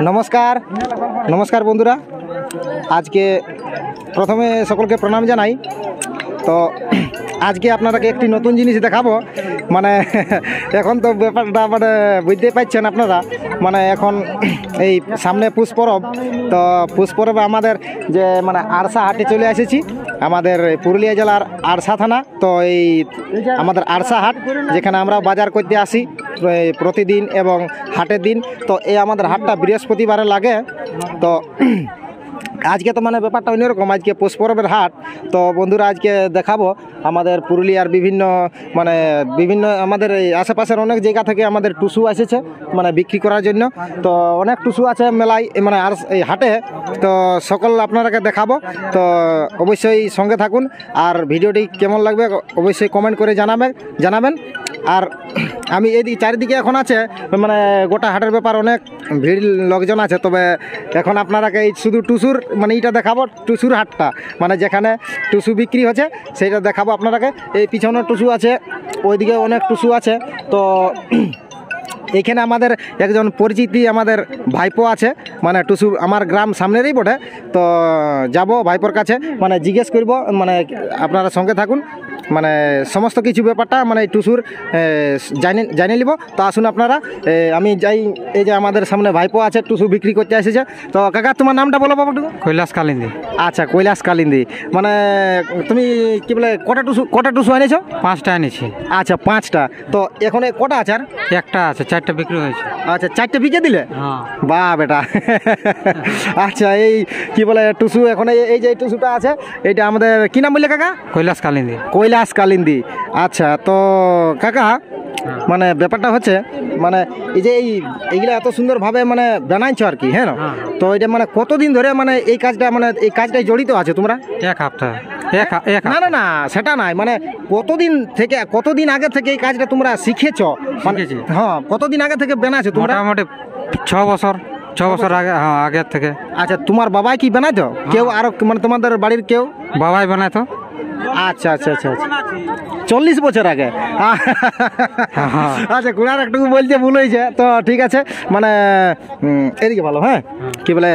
নমস্কার নমস্কার বন্ধুরা, আজকে প্রথমে সকলকে প্রণাম জানাই। তো আজকে আপনারাকে একটি নতুন জিনিস দেখাবো। মানে এখন তো ব্যাপারটা মানে বুঝতেই পারছেন আপনারা, মানে এখন এই সামনে পুষ পরব। তো পুষ পরবে আমাদের যে মানে আরসা হাটে চলে এসেছি, আমাদের পুরুলিয়া জেলার আরসা থানা। তো এই আমাদের আরসা হাট, যেখানে আমরা বাজার করতে আসি প্রতিদিন এবং হাটের দিন। তো এই আমাদের হাটটা বৃহস্পতিবারে লাগে। তো আজকে তো মানে ব্যাপারটা অন্যরকম, আজকে পৌষ পরবের হাট। তো বন্ধুরা আজকে দেখাবো আমাদের পুরুলিয়ার বিভিন্ন আমাদের এই আশেপাশের অনেক জায়গা থেকে আমাদের টুসু এসেছে মানে বিক্রি করার জন্য। তো অনেক টুসু আছে মেলায়, মানে আর এই হাটে। তো সকল আপনারাকে দেখাবো, তো অবশ্যই সঙ্গে থাকুন। আর ভিডিওটি কেমন লাগবে অবশ্যই কমেন্ট করে জানাবেন। আর আমি এইদিকে চারিদিকে এখন আছে মানে গোটা হাটের ব্যাপার, অনেক ভিড় লোকজন আছে। তবে এখন আপনারাকে এই শুধু টুসুর মানে এইটা দেখাবো, টুসুর হাটটা মানে যেখানে টুসু বিক্রি হচ্ছে সেইটা দেখাবো আপনারাকে। এই পিছনে টুসু আছে, ওইদিকে অনেক টুসু আছে। তো এখানে আমাদের একজন পরিচিতি আমাদের ভাইপো আছে, মানে টুসু আমার গ্রাম সামনেরই বটে। তো যাব ভাইপোর কাছে, মানে জিজ্ঞেস করব, মানে আপনারা সঙ্গে থাকুন, মানে সমস্ত কিছু ব্যাপারটা মানে টুসুর জানিয়ে নিব। তো আসুন আপনারা, আমি যাই। এই যে আমাদের সামনে ভাইপো আছে, টুসু বিক্রি করতে এসেছে। তো কাকা তোমার নামটা বলো বাবাটুকু। কৈলাস কালিন্দী। আচ্ছা, কৈলাস কালিন্দী। মানে তুমি কি বলে কটা টুসু এনেছো? 5টা এনেছি। আচ্ছা 5টা। তো এখন কটা আছে? আর একটা আছে, 4টা বিক্রি হয়েছে। আচ্ছা 4টে বিকে দিলে? হ্যাঁ। বাহ বেটা। আচ্ছা এই কি বলে টুসু এখন এই যে টুসুটা আছে, এইটা আমাদের কি নাম বললে কাকা? কৈলাস কালিন্দী। কৈলাস কালিন্দী। আচ্ছা তো কাকা, মানে ব্যাপারটা হচ্ছে মানে এই যে এইগুলো এত সুন্দরভাবে মানে বানাইছো আর কি, হ্যাঁ। তো এটা মানে কতদিন ধরে মানে এই কাজটাই জড়িত আছে তোমরা? এক সপ্তাহ। না না না, সেটা নাই, মানে কতদিন আগে থেকে এই কাজটা তোমরা শিখেছো? হ্যাঁ, কতদিন আগে থেকে বানাইছো তোমরা? মোটামুটি 6 বছর আগে। হ্যাঁ, আগের থেকে। আচ্ছা, তোমার বাবাই কি বানাইতো? কেউ আরো মানে তোমাদের বাড়ির কেউ? বাবাই বানাইতো। আচ্ছা আচ্ছা আচ্ছা আচ্ছা, 40 বছর আগে। আচ্ছা, ঘোড়ার একটু বলছে ভুল হয়েছে। তো ঠিক আছে, মানে এদিকে ভালো। হ্যাঁ, কি বলে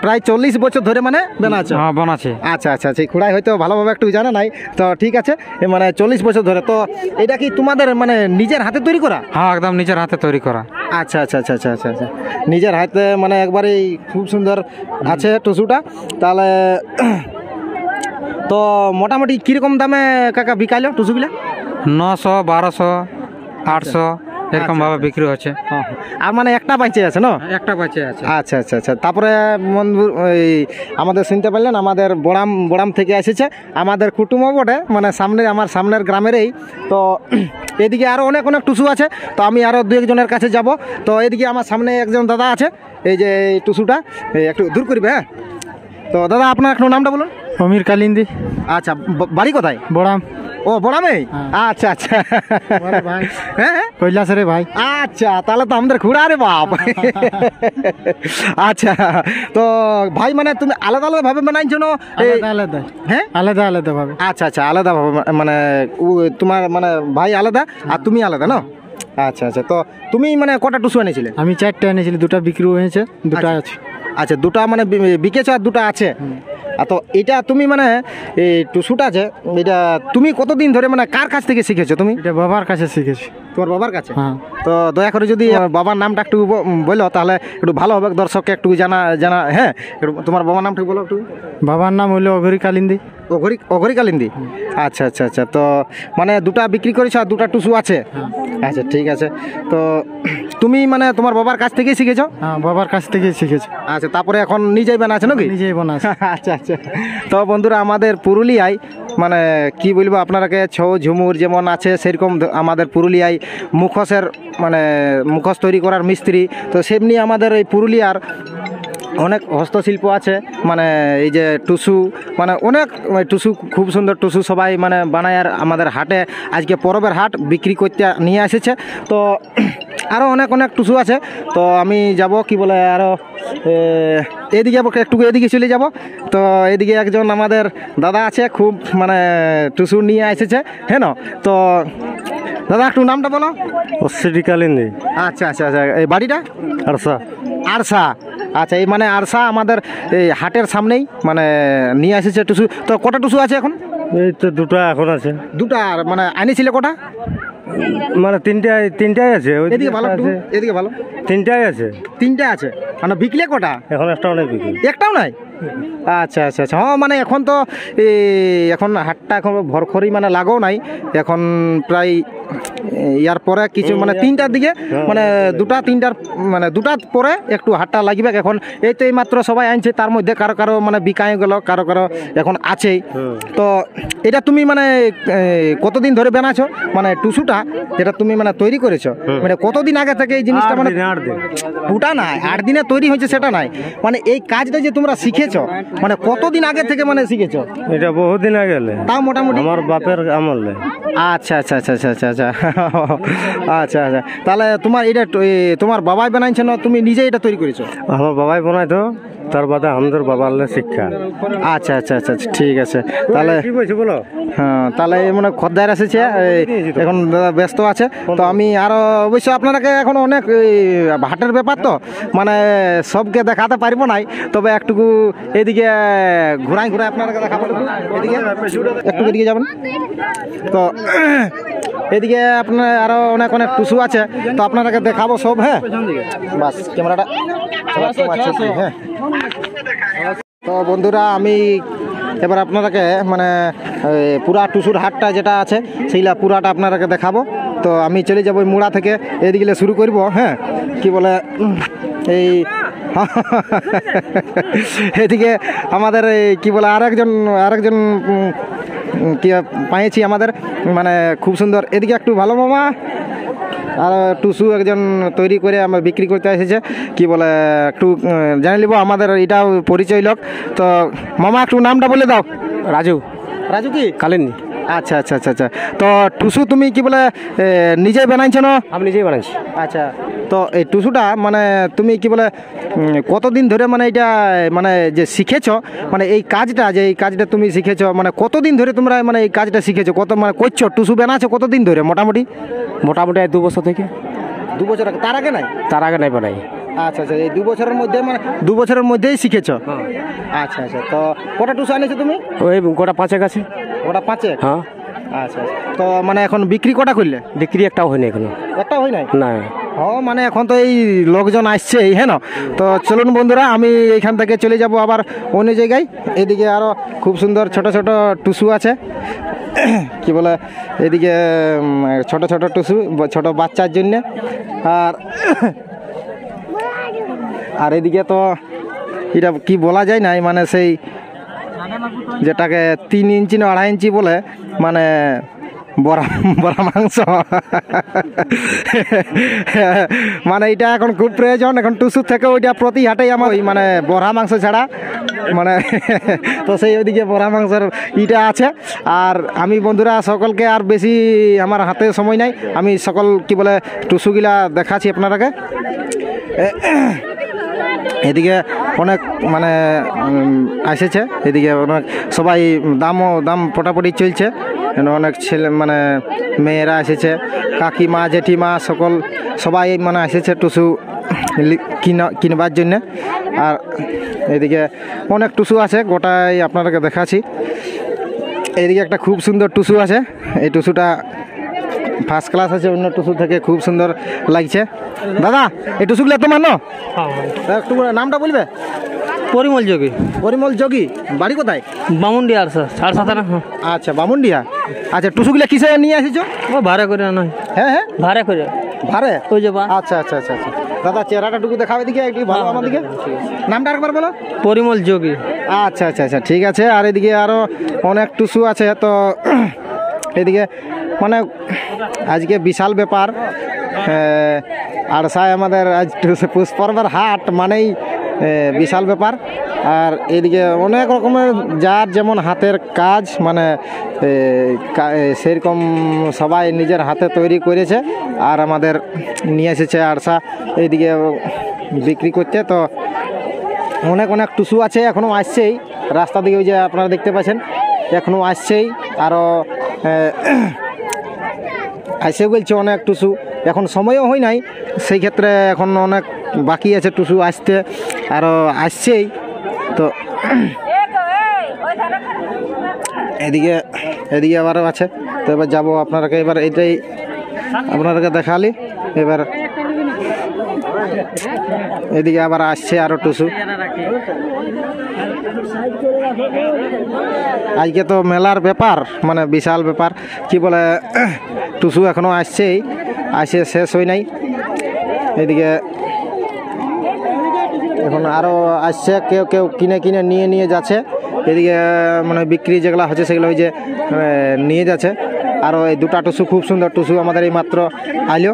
প্রায় 40 বছর ধরে মানে বানাচ্ছে। আচ্ছা আচ্ছা আচ্ছা, খুড়াই হয়তো ভালোভাবে একটু জানা নাই। তো ঠিক আছে, মানে 40 বছর ধরে। তো এটা কি তোমাদের মানে নিজের হাতে তৈরি করা? হ্যাঁ, একদম নিজের হাতে তৈরি করা। আচ্ছা আচ্ছা আচ্ছা আচ্ছা আচ্ছা আচ্ছা, নিজের হাতে মানে একবারেই খুব সুন্দর আছে টুসুটা। তাহলে তো মোটামুটি কীরকম দামে কাকা বিকাইলো টুসুগুলা? 900, 1200, 800 এরকম ভাবে বিক্রি হচ্ছে। আর মানে একটা বাইচে আছে না? একটা বাইচে আছে। আচ্ছা আচ্ছা আচ্ছা। তারপরে বন্ধু এই আমাদের শুনতে পারলেন আমাদের বড়াম থেকে এসেছে, আমাদের কুটুমও বটে, মানে আমার সামনের গ্রামেরই। তো এদিকে আরও অনেক টুসু আছে। তো আমি আরও 2-1 জনের কাছে যাব। তো এদিকে আমার সামনে একজন দাদা আছে, এই যে এই টুসুটা একটু দূর করবে। হ্যাঁ, তো দাদা আপনার একটু নামটা বলুন। সমীর কালিন্দী। আচ্ছা, বাড়ি কোথায়? বড়াম। ও বড়ামে। আচ্ছা আচ্ছা, হ্যাঁ কৈলাসের ভাই। আচ্ছা, তাহলে তো আমাদের খুড়া রে বাপ। আচ্ছা, তো ভাই মানে তুমি আলাদা আলাদা ভাবে বানাইছো না? আলাদা। হ্যাঁ, আলাদা ভাবে। আচ্ছা আচ্ছা, আলাদা ভাবে মানে তোমার মানে ভাই আলাদা আর তুমি আলাদা না? আচ্ছা আচ্ছা। তো তুমি মানে কটা টুসু এনেছিলে? আমি 4টা এনেছিলাম, 2টা বিক্রি হয়েছে, 2টা আছে। আচ্ছা, 2টা মানে বিকেছো আর 2টা আছে। তো এটা তুমি মানে এই টুসুটা আছে, এটা তুমি কতদিন ধরে মানে কার কাছ থেকে শিখেছো তুমি? এটা বাবার কাছে শিখেছি। তোমার বাবার কাছে? হ্যাঁ। তো দয়া করে যদি বাবার নামটা একটু বলো তাহলে একটু ভালো হবে, দর্শককে একটু জানা। হ্যাঁ, তোমার বাবার নামটা বলো একটু। বাবার নাম হলো অঘরি কালিন্দী। অঘরি কালিন্দী। আচ্ছা আচ্ছা আচ্ছা। তো মানে 2টা বিক্রি করেছো আর 2টা টুসু আছে? আচ্ছা ঠিক আছে। তো তুমি মানে তোমার বাবার কাছ থেকেই শিখেছো? হ্যাঁ, বাবার কাছ থেকেই শিখেছি। আচ্ছা, তারপরে এখন নিজেই বানাচ্ছে নাকি? নিজেই বানাচ্ছে। আচ্ছা আচ্ছা। তো বন্ধুরা আমাদের পুরুলিয়ায় মানে কি বলবো আপনারাকে, ছৌ ঝুমুর যেমন আছে সেরকম আমাদের পুরুলিয়ায় মুখোশ তৈরি করার মিস্ত্রি। তো সেমনি আমাদের এই পুরুলিয়ার অনেক হস্তশিল্প আছে, মানে এই যে টুসু, মানে অনেক টুসু, খুব সুন্দর টুসু সবাই মানে বানায়। আর আমাদের হাটে আজকে পরবের হাট বিক্রি করতে নিয়ে এসেছে। তো আরও অনেক টুসু আছে। তো আমি যাব কি বলে আরও এদিকে একটু এদিকে চলে যাব। তো এদিকে একজন আমাদের দাদা আছে, খুব মানে টুসু নিয়ে এসেছে, হ্যাঁ না? তো দাদা একটু নামটা বলো। অস্ট্রেলিকালিনী আচ্ছা আচ্ছা আচ্ছা, এই বাড়িটা আরসা। আরসা। আচ্ছা, এই মানে আরসা আমাদের এই হাটের সামনেই মানে নিয়ে এসেছে টুসু। তো কটা টুসু আছে এখন? এই তো দুটো এখন আছে, দুটা। আর মানে আনিছিলে কটা? মানে তিনটাই আছে। ওই এদিকে ভালো একটু, আছে, এদিকে ভালো। তিনটাই আছে তিনটা আছে মানে বিকলে কটা? এখন, একটা অনেক বিক্রি। একটাও নাই? আচ্ছা আচ্ছা আচ্ছা, হ্যাঁ মানে এখন তো এখন হাটটা এখন ভরখরি মানে লাগাও নাই এখন প্রায় ইয়ার পরে কিছু মানে 3টার দিকে মানে 2-3টার মানে 2টার পরে একটু হাটটা লাগবে। এখন এই তো এইমাত্র সবাই আনছে, তার মধ্যে কারো কারো মানে বিকায় গেল, কারো কারো এখন আছেই। তো এটা তুমি মানে কতদিন ধরে বানাচ্ছো মানে টুসুটা যেটা তুমি মানে তৈরি করেছো, মানে কতদিন আগে থেকে এই জিনিসটা মানে? 8 দিন। ওটা নাই 8 দিনে তৈরি হয়েছে সেটা নাই, মানে এই কাজটা যে তোমরা শিখেছো মানে কতদিন আগে থেকে মানে শিখেছো? এটা বহুদিন আগে গেলে, তাও মোটামুটি আমার বাপের আমলে। আচ্ছা আচ্ছা আচ্ছা আচ্ছা আচ্ছা আচ্ছা আচ্ছা আচ্ছা, তাহলে তোমার এটা তোমার বাবাই বানাইছে না তুমি নিজে এটা তৈরি করেছো? আমার বাবাই বানাইতো, তার বাদে আমাদের বাবার শিক্ষা। আচ্ছা আচ্ছা আচ্ছা আচ্ছা, ঠিক আছে। তাহলে কি বলছি বলো? হ্যাঁ, তাহলে মানে খদ্দের এসেছে এখন, দাদা ব্যস্ত আছে। তো আমি আরও অবশ্য আপনারাকে এখন অনেক হাটের ব্যাপার তো মানে সবকে দেখাতে পারবো নাই, তবে একটুকু এদিকে ঘুরাই ঘুরাই আপনারাকে দেখাবো। এদিকে একটু এদিকে যাবেন তো এদিকে আপনার আরও অনেক অনেক টুসু আছে, তো আপনারাকে দেখাবো সব। হ্যাঁ বাস ক্যামেরাটা হ্যাঁ। তো বন্ধুরা আমি এবার আপনারাকে মানে পুরা টুসুর হাটটা যেটা আছে সেইটা পুরাটা আপনারাকে দেখাবো। তো আমি চলে যাবো ওই মুড়া থেকে এদিকে শুরু করব। হ্যাঁ কি বলে এই এদিকে আমাদের এই কি বলে আরেকজন কি পাইছি আমাদের মানে খুব সুন্দর। এদিকে একটু ভালো মামা আর টুসু একজন তৈরি করে আমরা বিক্রি করতে এসেছে, কি বলে একটু জানিয়ে নিব আমাদের এটাও পরিচয় লোক। তো মামা একটু নামটা বলে দাও। রাজু। রাজু কি কালিনী। আচ্ছা আচ্ছা আচ্ছা আচ্ছা, তো টুসু তুমি কি বলে নিজেই বানাইছো না? আমি নিজেই বানাইছি। আচ্ছা, তো এই টুসুটা মানে তুমি কি বলে কতদিন ধরে মানে এটা মানে যে শিখেছো মানে এই কাজটা তুমি শিখেছো মানে কতদিন ধরে তোমরা মানে এই কাজটা শিখেছো, কত মানে করছো টুসু বানাচ্ছো কতদিন ধরে মোটামুটি? মোটামুটি 2 বছর থেকে। 2 বছর আগে? তার আগে নাই? তার আগে নাই বানাই। আচ্ছা আচ্ছা, এই 2 বছরের মধ্যে মানে 2 বছরের মধ্যেই শিখেছো? আচ্ছা আচ্ছা, তো কটা টুসু আনিছো তুমি? ওই গোটা 5 আছে। ওটা 5? হ্যাঁ। আচ্ছা আচ্ছা, তো মানে এখন বিক্রি কটা করলে? বিক্রি একটাও হয়নি এখনো। একটাও হয় নাই? না। ও মানে এখন তো এই লোকজন আসছে হ্যাঁ না, তো চলুন বন্ধুরা আমি এইখান থেকে চলে যাব আবার অন্য জায়গায়। এদিকে আরও খুব সুন্দর ছোট ছোট টুসু আছে কি বলে এদিকে ছোট ছোট টুসু ছোট বাচ্চার জন্যে। আর এদিকে তো এটা কি বলা যায় না মানে সেই যেটাকে 3 ইঞ্চি না 2.5 ইঞ্চি বলে মানে বড়া মাংস মানে এটা এখন খুব প্রয়োজন এখন টুসুর থেকে ওইটা প্রতি হাটেই আমার ওই মানে বড়া মাংস ছাড়া মানে তো সেই ওইদিকে বড়া মাংসের ইটা আছে। আর আমি বন্ধুরা সকলকে আর বেশি আমার হাতে সময় নাই, আমি সকল কি বলে টুসুগুলা দেখাচ্ছি আপনারাকে। এদিকে অনেক মানে এসেছে, এদিকে অনেক সবাই দাম পটাপটি চলছে, অনেক ছেলে মানে মেয়েরা এসেছে, কাকিমা জেঠিমা সবাই মানে এসেছে টুসু কিনবার জন্যে। আর এদিকে অনেক টুসু আছে, গোটাই আপনাদেরকে দেখাচ্ছি। এদিকে একটা খুব সুন্দর টুসু আছে, এই টুসুটা ফার্স্ট ক্লাস আছে, অন্য টুসু থেকে খুব সুন্দর লাগছে। দাদা এই টুসুগুলো তোমার না? একটু নামটা বলবে? পরিমল যোগী। পরিমল যোগী, বাড়ি কোথায়? বামুনডিয়া। আর সাথে না। আচ্ছা বামুনডিয়া। আচ্ছা টুসুগুলো কিসে নিয়ে এসেছো? ও ভাড়া করে না। হ্যাঁ হ্যাঁ ভাড়া করে। ভাড়ে? ওই যে আচ্ছা আচ্ছা আচ্ছা আচ্ছা, দাদা চেহারাটা টুকু দেখাবে দিকে একটু ভালো আমার দিকে, নামটা একবার বলো। পরিমল যোগী। আচ্ছা আচ্ছা আচ্ছা ঠিক আছে। আর এদিকে আরও অনেক টুসু আছে, তো এদিকে মানে আজকে বিশাল ব্যাপার। আড়সায় আমাদের আজ পুষ্পর্বের হাট মানেই বিশাল ব্যাপার। আর এদিকে অনেক রকমের যার যেমন হাতের কাজ মানে সেরকম সবাই নিজের হাতে তৈরি করেছে আর আমাদের নিয়ে এসেছে আড়সা এইদিকে বিক্রি করতে। তো অনেক অনেক টুসু আছে, এখনও আসছেই রাস্তা দিকে, ওই যে আপনারা দেখতে পাচ্ছেন এখনও আসছেই। আরও আসে বলছে অনেক টুসু, এখন সময়ও হয় নাই, সেই ক্ষেত্রে এখন অনেক বাকি আছে টুসু আসতে, আরও আসছেই। তো এদিকে এদিকে আবারও আছে, তো এবার যাবো আপনারাকে, এবার এটাই আপনাদেরকে দেখালি। এবার এদিকে আবার আসছে আরও টুসু। আজকে তো মেলার ব্যাপার, মানে বিশাল ব্যাপার, কি বলে টুসু এখনও আসছেই, আসে শেষ হয় নাই। এদিকে এখন আরও আসছে, কেউ কেউ কিনে কিনে নিয়ে যাচ্ছে। এদিকে মানে বিক্রি যেগুলো হচ্ছে সেগুলো ওই যে নিয়ে যাচ্ছে। আরও এই দুটা টুসু, খুব সুন্দর টুসু আমাদের এই মাত্র আইলো,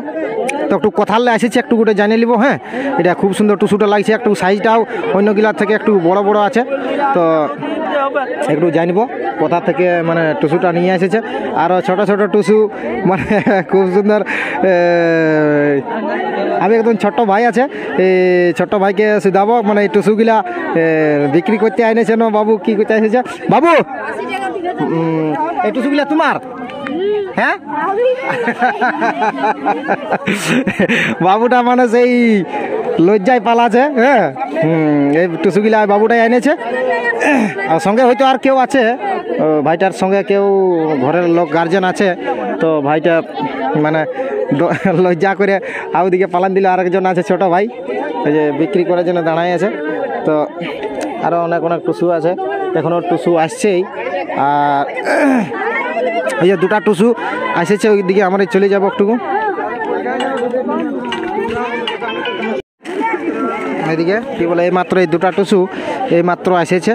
তো একটু কথালে এসেছে, একটু গোটে জানিয়ে নিব। হ্যাঁ, এটা খুব সুন্দর টুসুটা লাগছে, একটু সাইজটাও অন্য গিলার থেকে একটু বড় বড় আছে, তো একটু জানব কোথা থেকে মানে টুসুটা নিয়ে এসেছে। আরও ছোট ছোট টুসু, মানে খুব সুন্দর। আমি একদম ছোট্ট ভাই আছে, এই ছোট্ট ভাইকে শুধাবো, মানে এই টুসুগুলা বিক্রি করতে আইনেছে না বাবু, কি করতে এসেছে বাবু? এই টুসুগুলা তোমার? হ্যাঁ, বাবুটা মানে সেই লজ্জায় পালাছে। হ্যাঁ, এই টুসুগুলা বাবুটাই এনেছে, আর সঙ্গে হয়তো আর কেউ আছে, ভাইটার সঙ্গে কেউ ঘরের লোক গার্জেন আছে, তো ভাইটা মানে লজ্জা করে ওদিকে পালান দিলে। আরেকজন আছে ছোট ভাই, এই যে বিক্রি করার জন্য দাঁড়ায় আছে। তো আরও অনেক অনেক টুসু আছে, এখনও টুসু আসছেই। আর এই যে দুটা টুসু আসেছে, ওই দিকে আমরা চলে যাবো একটুকু। এদিকে কি বলে এই মাত্র এই দুটা টুসু এই মাত্র এসেছে,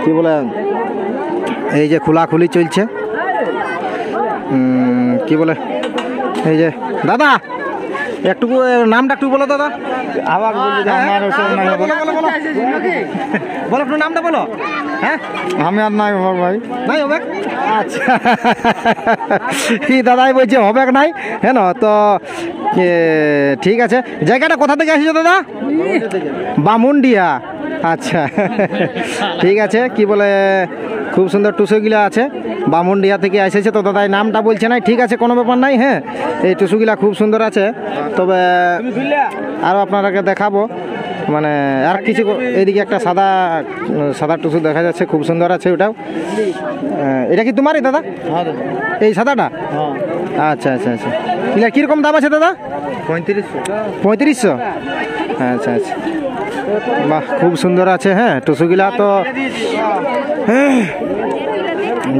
কি বলে এই যে খোলাখুলি চলছে। কি বলে এই যে দাদা, একটু নামটা একটু বলো দাদা। আবার বলো একটু নামটা বলো। হ্যাঁ, আমি আর নাই ভাই, নাই হবে। আচ্ছা, কি দাদাই বলছে হবে নাই, হ্যাঁ না? তো ঠিক আছে। জায়গাটা কোথা থেকে আসছো দাদা? বামুনডিয়া। আচ্ছা, ঠিক আছে। কি বলে খুব সুন্দর টুসুগুলা আছে, বামুনডিয়া থেকে এসেছে। তো দাদা নামটা বলছে নাই, ঠিক আছে, কোনো ব্যাপার নাই। হ্যাঁ, এই টুসুগুলা খুব সুন্দর আছে, তবে আরও আপনারাকে দেখাবো। মানে আর কিছু, এইদিকে একটা সাদা সাদা টুসু দেখা যাচ্ছে, খুব সুন্দর আছে ওটাও। এটা কি তোমারই দাদা, এই সাদাটা? আচ্ছা আচ্ছা আচ্ছা, এগুলা কীরকম দাম আছে দাদা? 3500। আচ্ছা আচ্ছা, বাহ, খুব সুন্দর আছে। হ্যাঁ, টুসুগুলা তো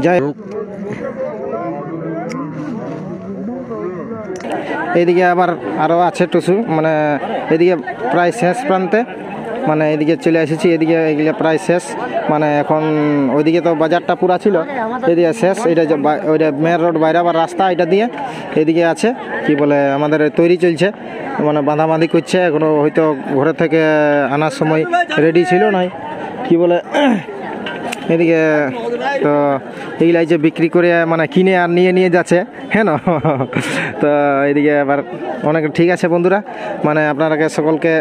যাই হোক। এইদিকে আবার আরও আছে টুসু, মানে এদিকে প্রায় শেষ প্রান্তে, মানে এদিকে চলে এসেছি। এদিকে এগুলো প্রায় শেষ, মানে এখন ওইদিকে তো বাজারটা পুরা ছিল, এদিকে শেষ। এটা ওইটা মেন রোড বাইরে আবার রাস্তা, এটা দিয়ে এদিকে আছে। কি বলে আমাদের তৈরি চলছে, মানে বাঁধাবাঁধি করছে, এখনো হয়তো ঘরের থেকে আনার সময় রেডি ছিল নাই। কি বলে এদিকে তো এইগুলাই যে বিক্রি করে মানে কিনে আর নিয়ে যাচ্ছে, হ্যাঁ না? তো এদিকে আবার অনেক, ঠিক আছে বন্ধুরা, মানে আপনারাকে সকলকে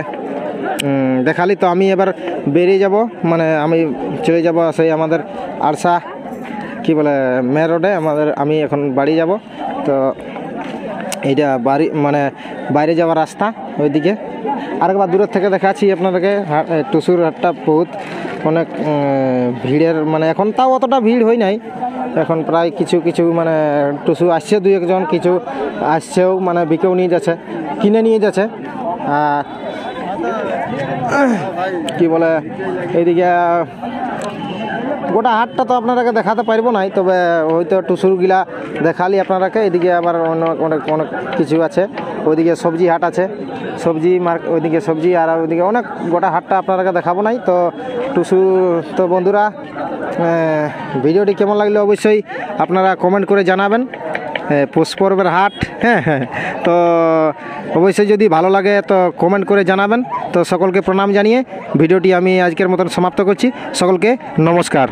দেখালি। তো আমি এবার বেরিয়ে যাব, মানে আমি চলে যাব সেই আমাদের আরসা, কি বলে মেন রোডে আমাদের। আমি এখন বাড়ি যাব, তো এইটা বাড়ি মানে বাইরে যাওয়ার রাস্তা ওইদিকে। আরেকবার দূরের থেকে দেখাচ্ছি আপনাদেরকে। টুসুর হাটটা বহুত অনেক ভিড়ের, মানে এখন তাও অতটা ভিড় হয় নাই, এখন প্রায় কিছু কিছু মানে টুসু আসছে, দুই একজন, কিছু আসছেও, মানে বিকেও নিয়ে যাচ্ছে, কিনে নিয়ে যাচ্ছে। কি বলে এইদিকে গোটা হাটটা তো আপনারাকে দেখাতে পারবো নাই, তবে হয়তো টুসুরগুলা দেখালি আপনারাকে। এদিকে আবার অনেক অনেক কিছু আছে, ওইদিকে সবজি হাট আছে, সবজি ওইদিকে সবজি, আর ওইদিকে অনেক, গোটা হাটটা আপনারাকে দেখাবো নাই। তো টুসু, তো বন্ধুরা ভিডিওটি কেমন লাগলো অবশ্যই আপনারা কমেন্ট করে জানাবেন। পুষ্পর্বের হাট, হ্যাঁ হ্যাঁ, তো অবশ্যই যদি ভালো লাগে তো কমেন্ট করে জানাবেন। তো সকলকে প্রণাম জানিয়ে ভিডিওটি আমি আজকের মতন সমাপ্ত করছি। সকলকে নমস্কার।